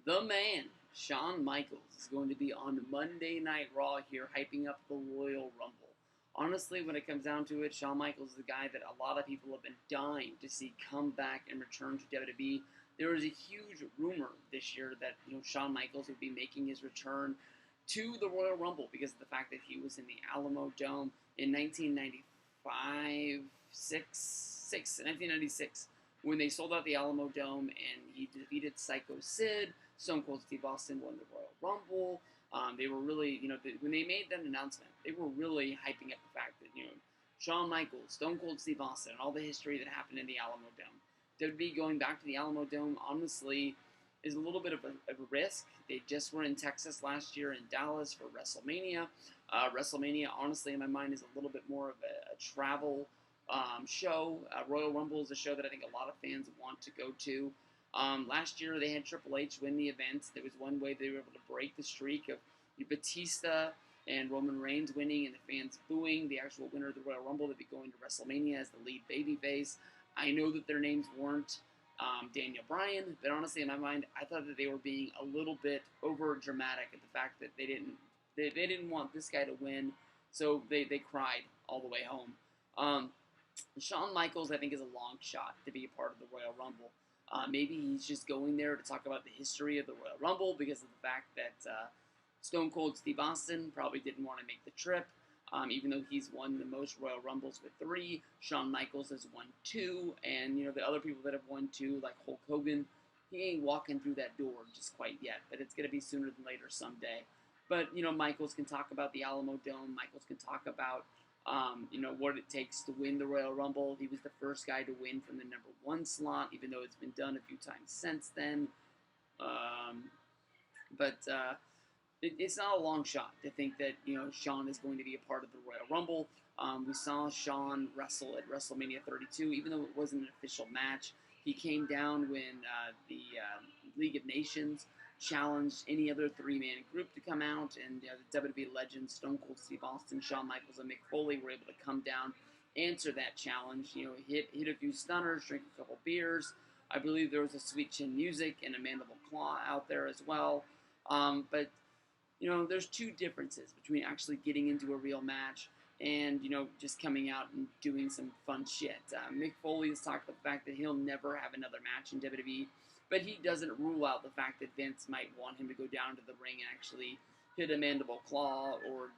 The man, Shawn Michaels, is going to be on Monday Night Raw here, hyping up the Royal Rumble. Honestly, when it comes down to it, Shawn Michaels is the guy that a lot of people have been dying to see come back and return to WWE. There was a huge rumor this year that Shawn Michaels would be making his return to the Royal Rumble because of the fact that he was in the Alamo Dome in 1995, 1996 when they sold out the Alamo Dome and he defeated Psycho Sid. Stone Cold Steve Austin won the Royal Rumble. They were really, when they made that announcement, they were really hyping up the fact that, Shawn Michaels, Stone Cold Steve Austin, and all the history that happened in the Alamo Dome. WWE going back to the Alamo Dome, honestly, is a little bit of a risk. They just were in Texas last year in Dallas for WrestleMania. WrestleMania, honestly, in my mind, is a little bit more of a travel show. Royal Rumble is a show that I think a lot of fans want to go to. Last year, they had Triple H win the event. There was one way they were able to break the streak of Batista and Roman Reigns winning and the fans booing the actual winner of the Royal Rumble. They'd be going to WrestleMania as the lead babyface. I know that their names weren't Daniel Bryan, but honestly, in my mind, I thought that they were being a little bit over dramatic at the fact that they didn't want this guy to win, so they cried all the way home. Shawn Michaels, I think, is a long shot to be a part of the Royal Rumble. Maybe he's just going there to talk about the history of the Royal Rumble because of the fact that Stone Cold Steve Austin probably didn't want to make the trip. Even though he's won the most Royal Rumbles with 3, Shawn Michaels has won 2, and the other people that have won 2, like Hulk Hogan, he ain't walking through that door just quite yet, but it's going to be sooner than later someday. But, Michaels can talk about the Alamo Dome. Michaels can talk about what it takes to win the Royal Rumble. He was the first guy to win from the number 1 slot, even though it's been done a few times since then. It's not a long shot to think that, Shawn is going to be a part of the Royal Rumble. We saw Shawn wrestle at WrestleMania 32, even though it wasn't an official match. He came down when the League of Nations challenged any other 3-man group to come out, and the WWE legends Stone Cold Steve Austin, Shawn Michaels, and Mick Foley were able to come down, answer that challenge. Hit a few stunners, drink a couple beers. I believe there was a Sweet Chin Music and a Mandible Claw out there as well. But there's two differences between actually getting into a real match and, just coming out and doing some fun shit. Mick Foley has talked about the fact that he'll never have another match in WWE, but he doesn't rule out the fact that Vince might want him to go down to the ring and actually hit a Mandible Claw or,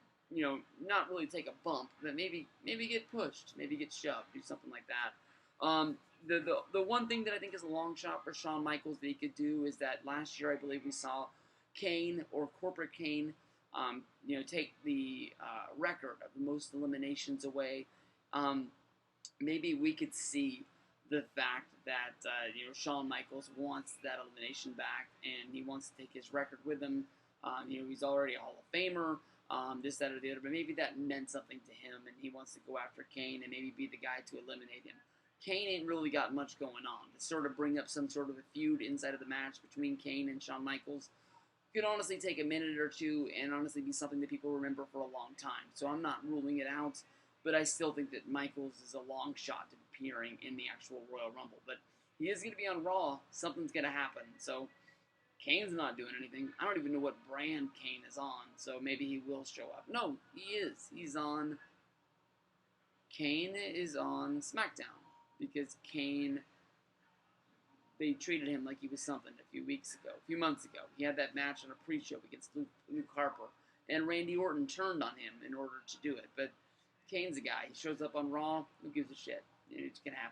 not really take a bump, but maybe get pushed, maybe get shoved, do something like that. The one thing that I think is a long shot for Shawn Michaels that he could do is that last year I believe we saw Kane or Corporate Kane, take the record of the most eliminations away. Maybe we could see the fact that Shawn Michaels wants that elimination back and he wants to take his record with him. He's already a Hall of Famer, this, that, or the other, but maybe that meant something to him and he wants to go after Kane and maybe be the guy to eliminate him. Kane ain't really got much going on. To sort of bring up some sort of a feud inside of the match between Kane and Shawn Michaels could honestly take a minute or two and honestly be something that people remember for a long time. So I'm not ruling it out, but I still think that Michaels is a long shot to appearing in the actual Royal Rumble. But he is going to be on Raw. Something's going to happen. So Kane's not doing anything. I don't even know what brand Kane is on, so maybe he will show up. No, he is. Kane is on SmackDown because Kane, they treated him like he was something a few months ago. He had that match on a pre-show against Luke Harper, and Randy Orton turned on him in order to do it. But Kane's a guy. He shows up on Raw. Who gives a shit? It's going to happen.